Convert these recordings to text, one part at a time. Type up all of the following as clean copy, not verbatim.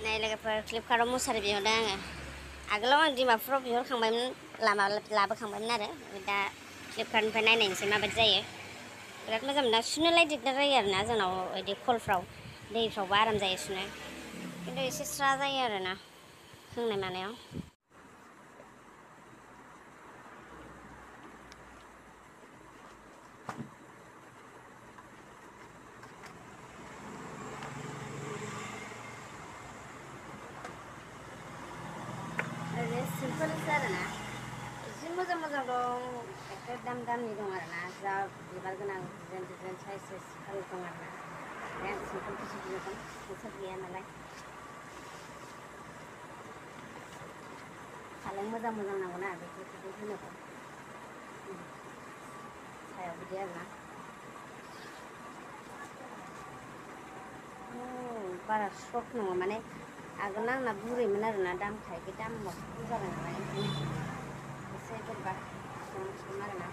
नाय लोगोफोर फ्लिपकार्टआव मुसारि बिहरदों आङो आगोलाव आं डिमापुराव बिहरखांबायमोन लाबोखांबायमोन आरो दा फ्लिपकार्टनिफ्राय नायनायनोसै माबायदि जायो बिराद मोजां मोना सुनोलाय दिगदार जायो आरोना जोंनाव बिदि कलफ्राव दैफ्रावबा आराम जायो सुनो खिन्थु एसे स्रा जायो आरोना सोंनाय मानायाव सिम्पोलसो आरोना जि मोजां मोजां दं एखे दामनि दं आरोना जा बिबार गोनां डिजाइन साइज कालार दं आरोना ओमफ्राय आं सिम्पोलखौसो बिहरदों फैसा गैया नालाय फालें मोजां नांगौना बेफोरखौबो होनोबा सायाव बिदि आरोना बारा सर्ट नङा माने आगोल आंना बुरैमोन आरोना दामखाय बे दामाव खम जाबाय नालाय ओंखायनो एसे बोरैबा संसिगोन आरोना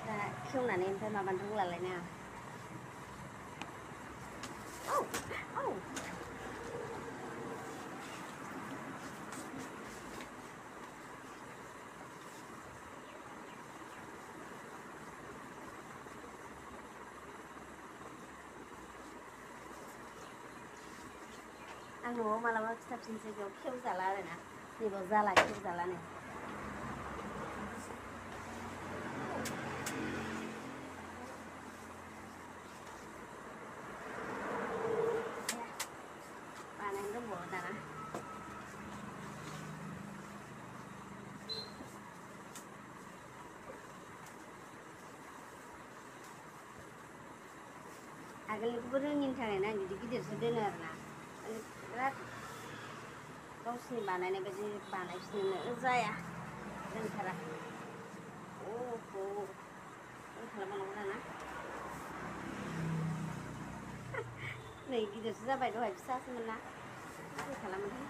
दा खेवनानै ओमफ्राय माबानो रोंलालायनो आं आं न'आव मालाबा खिथाफिनसै बेयाव खेवजाला आरोना नैबाव जाला खेवजालानो बानायनो दंबावो दाना आगोलनिखौबो रोङिनि थाखायनो आं गिदिरसो दोनो आरोना बिराद गावसिनि बानायनाय बायदि बानायफिननो जाया रोंथारा खालामबावनांगौ दाना नै गिदिरसो जाबाय दहाय फिसासोमोन ना मारै खालामोथाय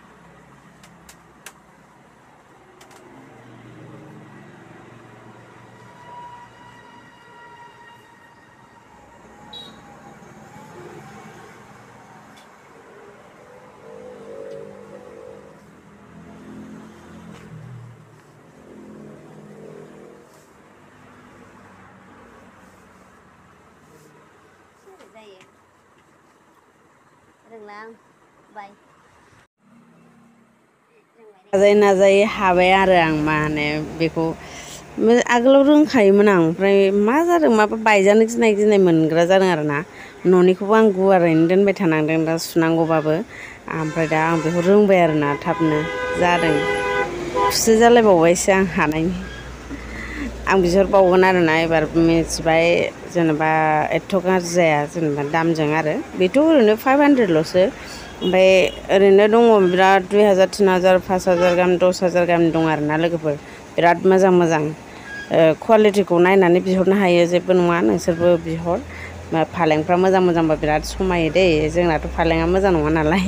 जायो रोंला आं बाय नाजायै हाबाय आरो आं मा होनो बेखौ आगोलाव रोंखायोमोन आं ओमफ्राय मा जादों माबा बायजानो गिनाय मोनग्रा जादों आरोना न'निखौबो आं गुवारैनो दोनबाय थानांदों दा सुनांगौबाबो ओमफ्राय दा आं बेखौ रोंबाय आरोना थाबनो जादों खुसि जालायबावबायसो आं हानायनि आं बिहरबावगोन आरोना एबार मिथिबाय जेनेबा एथ' गाज्रि जाया जेनेबा दामजों आरो बेथ' ओरैनो 500ल'सो ओमफ्राय ओरैनो दङ बिराद 2000 3000 5000 गाहाम 10000 गाहाम दं आरोना लोगोफोर बिराद मोजां कुवालिटिखौ नायनानै बिहरनो हायो जेबो नङा नोंसोरबो बिहर फालेंफ्रा मोजांबा बिराद समायो दै जोंनाथ' फालेंआ मोजां नङा नालाय